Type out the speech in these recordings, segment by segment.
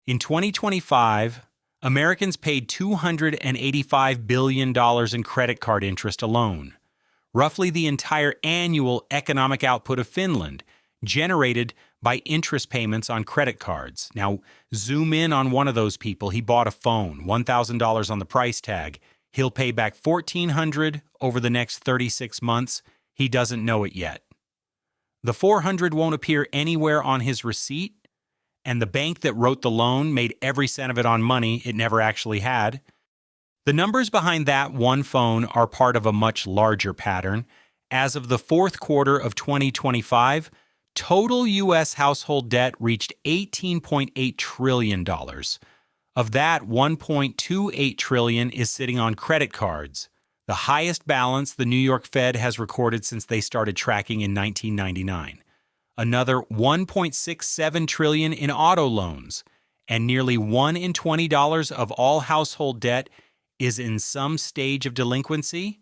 In 2025, Americans paid $285 billion in credit card interest alone, roughly the entire annual economic output of Finland, generated by interest payments on credit cards. Now, zoom in on one of those people. He bought a phone, $1,000 on the price tag. He'll pay back $1,400 over the next 36 months. He doesn't know it yet. The $400 won't appear anywhere on his receipt, and the bank that wrote the loan made every cent of it on money it never actually had. The numbers behind that one phone are part of a much larger pattern. As of the fourth quarter of 2025, total U.S. household debt reached $18.8 trillion. Of that, $1.28 trillion is sitting on credit cards, the highest balance the New York Fed has recorded since they started tracking in 1999. Another $1.67 trillion in auto loans, and nearly $1 in $20 of all household debt is in some stage of delinquency.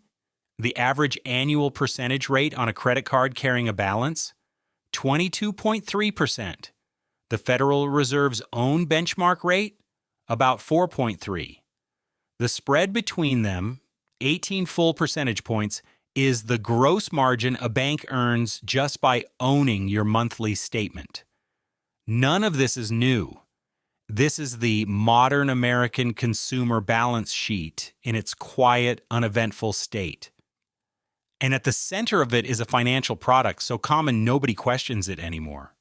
The average annual percentage rate on a credit card carrying a balance, 22.3%. The Federal Reserve's own benchmark rate, about 4.3. The spread between them, 18 full percentage points, is the gross margin a bank earns just by owning your monthly statement. None of this is new. This is the modern American consumer balance sheet in its quiet, uneventful state. And at the center of it is a financial product so common nobody questions it anymore.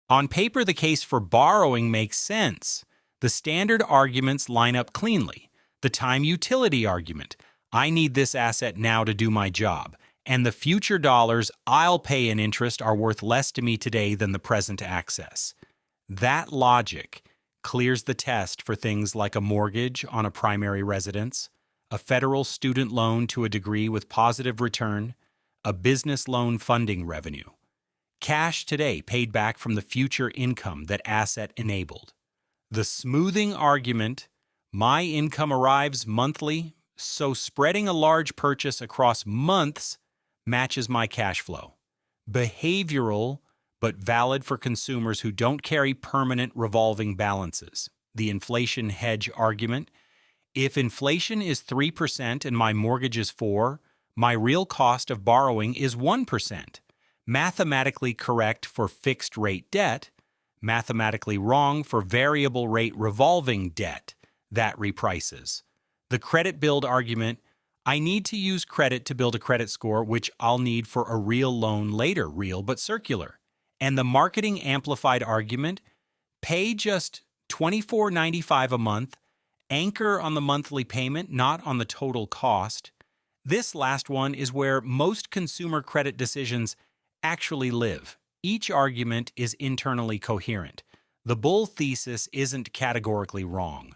On paper, the case for borrowing makes sense. The standard arguments line up cleanly. The time utility argument, I need this asset now to do my job, and the future dollars I'll pay in interest are worth less to me today than the present access. That logic clears the test for things like a mortgage on a primary residence, a federal student loan to a degree with positive return, a business loan funding revenue. Cash today paid back from the future income that asset enabled. The smoothing argument, my income arrives monthly, so spreading a large purchase across months matches my cash flow. Behavioral, but valid for consumers who don't carry permanent revolving balances. The inflation hedge argument, if inflation is 3% and my mortgage is 4%, my real cost of borrowing is 1%. Mathematically correct for fixed rate debt, mathematically wrong for variable rate revolving debt that reprices. The credit build argument, I need to use credit to build a credit score, which I'll need for a real loan later, real but circular. And the marketing amplified argument, pay just $24.95 a month, anchor on the monthly payment, not on the total cost. This last one is where most consumer credit decisions actually live. Each argument is internally coherent. The bull thesis isn't categorically wrong.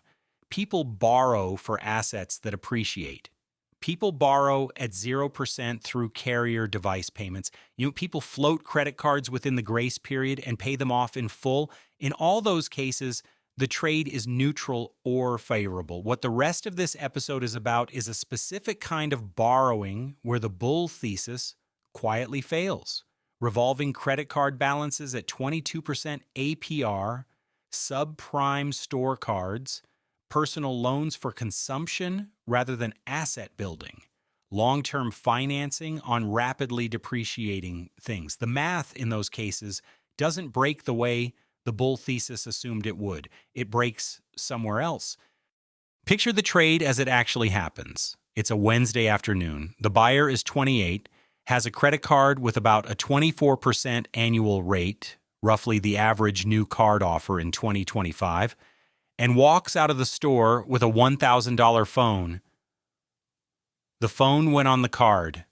People borrow for assets that appreciate. People borrow at 0% through carrier device payments. People float credit cards within the grace period and pay them off in full. In all those cases, the trade is neutral or favorable. What the rest of this episode is about is a specific kind of borrowing where the bull thesis quietly fails. Revolving credit card balances at 22% APR, subprime store cards, personal loans for consumption rather than asset building, long-term financing on rapidly depreciating things. The math in those cases doesn't break the way the bull thesis assumed it would. It breaks somewhere else. Picture the trade as it actually happens. It's a Wednesday afternoon. The buyer is 28, has a credit card with about a 24% annual rate, roughly the average new card offer in 2025, and walks out of the store with a $1,000 phone. The phone went on the card.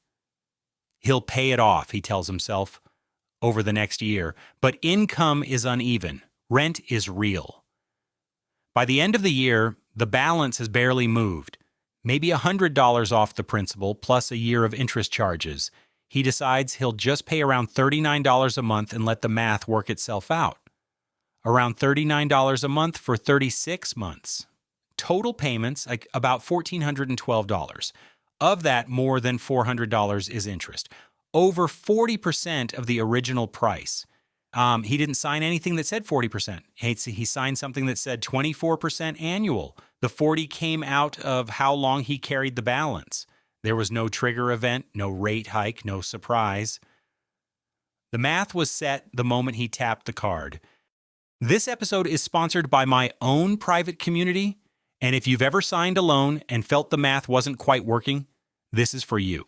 He'll pay it off, he tells himself, over the next year. But income is uneven. Rent is real. By the end of the year, the balance has barely moved. Maybe $100 off the principal plus a year of interest charges. He decides he'll just pay around $39 a month and let the math work itself out. Around $39 a month for 36 months. Total payments, like about $1,412. Of that, more than $400 is interest. Over 40% of the original price. He didn't sign anything that said 40%. He signed something that said 24% annual. The 40 came out of how long he carried the balance. There was no trigger event, no rate hike, no surprise. The math was set the moment he tapped the card. This episode is sponsored by my own private community, and if you've ever signed a loan and felt the math wasn't quite working, this is for you.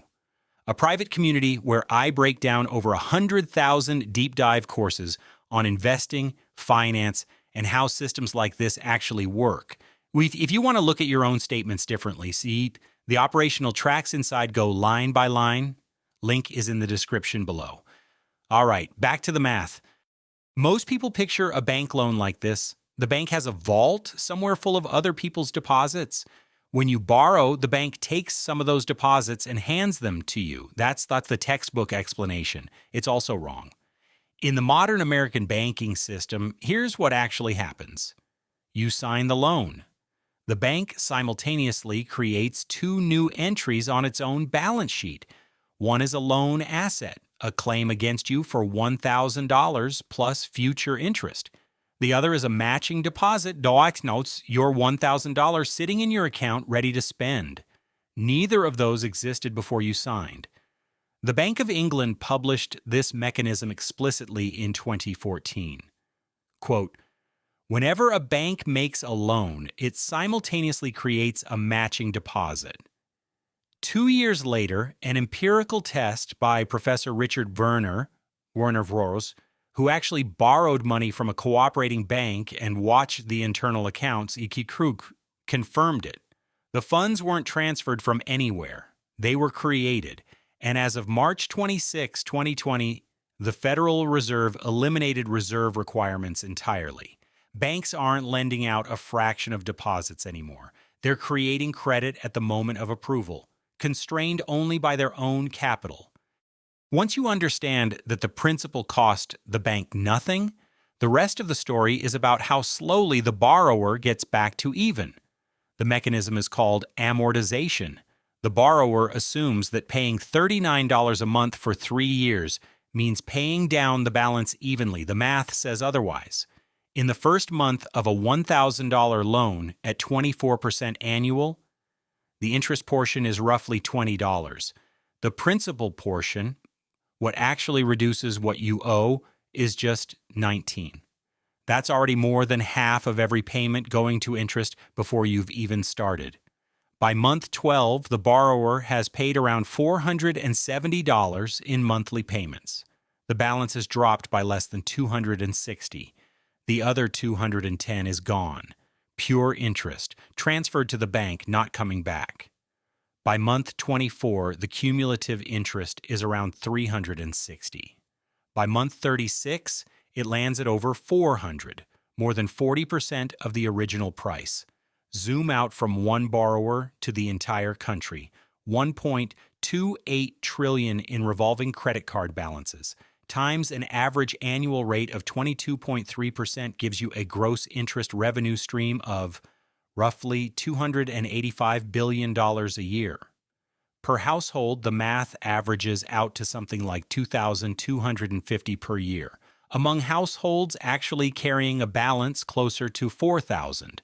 A private community where I break down over 100,000 deep dive courses on investing, finance, and how systems like this actually work. If you want to look at your own statements differently, see, the operational tracks inside go line by line. Link is in the description below. All right, back to the math. Most people picture a bank loan like this. The bank has a vault somewhere full of other people's deposits. When you borrow, the bank takes some of those deposits and hands them to you. That's the textbook explanation. It's also wrong. In the modern American banking system, here's what actually happens. You sign the loan. The bank simultaneously creates two new entries on its own balance sheet. One is a loan asset, a claim against you for $1,000 plus future interest. The other is a matching deposit, notes your $1,000 sitting in your account ready to spend. Neither of those existed before you signed. The Bank of England published this mechanism explicitly in 2014. Quote, "Whenever a bank makes a loan, it simultaneously creates a matching deposit." 2 years later, an empirical test by Professor Richard Werner Rose, who actually borrowed money from a cooperating bank and watched the internal accounts, confirmed it. The funds weren't transferred from anywhere. They were created. And as of March 26, 2020, the Federal Reserve eliminated reserve requirements entirely. Banks aren't lending out a fraction of deposits anymore. They're creating credit at the moment of approval, constrained only by their own capital. Once you understand that the principal cost the bank nothing, the rest of the story is about how slowly the borrower gets back to even. The mechanism is called amortization. The borrower assumes that paying $39 a month for 3 years means paying down the balance evenly. The math says otherwise. In the first month of a $1,000 loan at 24% annual, the interest portion is roughly $20. The principal portion, what actually reduces what you owe, is just $19. That's already more than half of every payment going to interest before you've even started. By month 12, the borrower has paid around $470 in monthly payments. The balance has dropped by less than $260. The other $210 is gone. Pure interest, transferred to the bank, not coming back. By month 24, the cumulative interest is around $360. By month 36, it lands at over $400, more than 40% of the original price. Zoom out from one borrower to the entire country. $1.28 trillion in revolving credit card balances, times an average annual rate of 22.3% gives you a gross interest revenue stream of roughly $285 billion a year. Per household, the math averages out to something like $2,250 per year. Among households actually carrying a balance closer to $4,000.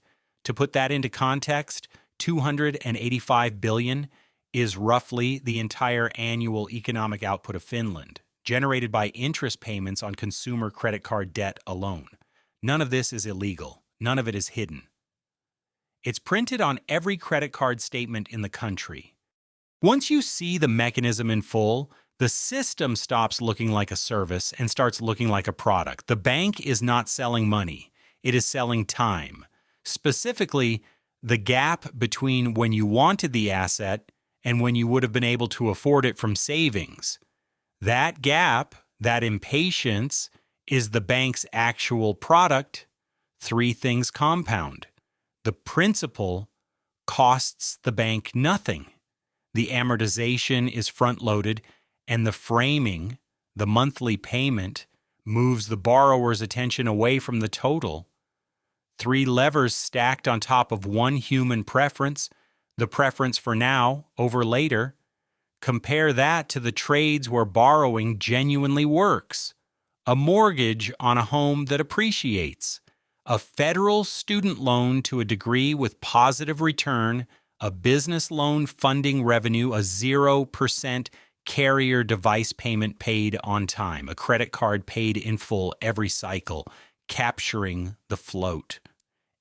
To put that into context, $285 billion is roughly the entire annual economic output of Finland, generated by interest payments on consumer credit card debt alone. None of this is illegal. None of it is hidden. It's printed on every credit card statement in the country. Once you see the mechanism in full, the system stops looking like a service and starts looking like a product. The bank is not selling money. It is selling time. Specifically, the gap between when you wanted the asset and when you would have been able to afford it from savings. That gap, that impatience, is the bank's actual product. 3 things compound. The principal costs the bank nothing. The amortization is front-loaded, and the framing, the monthly payment, moves the borrower's attention away from the total. 3 levers stacked on top of one human preference, the preference for now over later. Compare that to the trades where borrowing genuinely works. a mortgage on a home that appreciates, a federal student loan to a degree with positive return, a business loan funding revenue, a 0% carrier device payment paid on time, a credit card paid in full every cycle, capturing the float.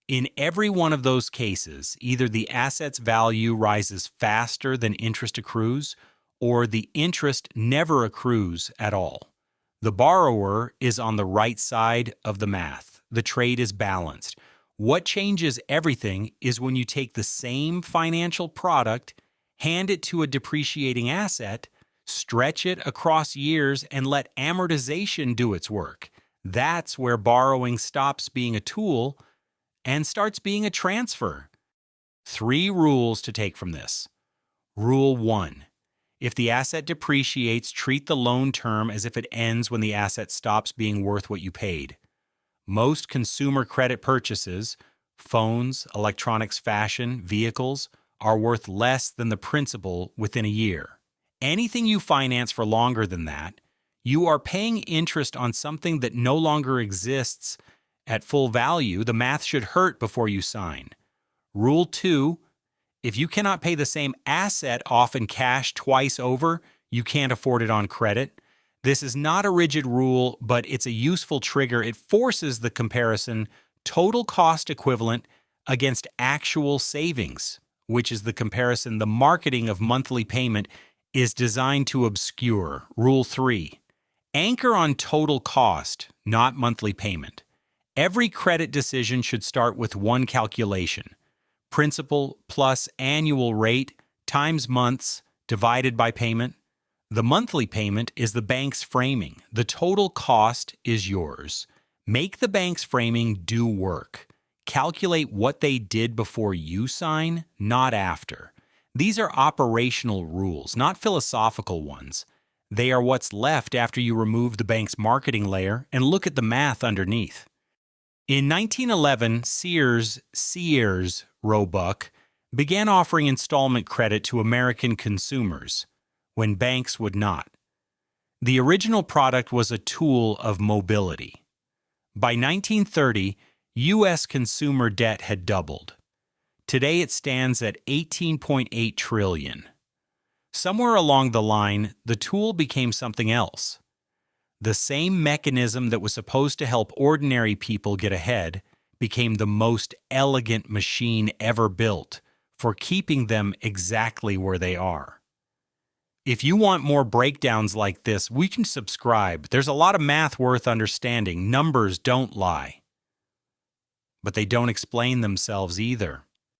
In every one of those cases, either the asset's value rises faster than interest accrues, or the interest never accrues at all. The borrower is on the right side of the math. The trade is balanced. What changes everything is when you take the same financial product, hand it to a depreciating asset, stretch it across years, and let amortization do its work. That's where borrowing stops being a tool and starts being a transfer. 3 rules to take from this. Rule 1. If the asset depreciates, treat the loan term as if it ends when the asset stops being worth what you paid. Most consumer credit purchases, phones, electronics, fashion, vehicles, are worth less than the principal within a year. Anything you finance for longer than that, you are paying interest on something that no longer exists at full value. The math should hurt before you sign. Rule 2, if you cannot pay the same asset off in cash twice over, you can't afford it on credit. This is not a rigid rule, but it's a useful trigger. It forces the comparison total cost equivalent against actual savings, which is the comparison the marketing of monthly payment is designed to obscure. Rule 3, anchor on total cost, not monthly payment. Every credit decision should start with one calculation: principal plus annual rate times months divided by payment. The monthly payment is the bank's framing. The total cost is yours. Make the bank's framing do work. Calculate what they did before you sign, not after. These are operational rules, not philosophical ones. They are what's left after you remove the bank's marketing layer and look at the math underneath. In 1911, Sears Roebuck began offering installment credit to American consumers when banks would not. The original product was a tool of mobility. By 1930, U.S. consumer debt had doubled. Today it stands at $18.8 trillion. Somewhere along the line, the tool became something else. The same mechanism that was supposed to help ordinary people get ahead became the most elegant machine ever built for keeping them exactly where they are. If you want more breakdowns like this, we can subscribe. There's a lot of math worth understanding. Numbers don't lie. But they don't explain themselves either.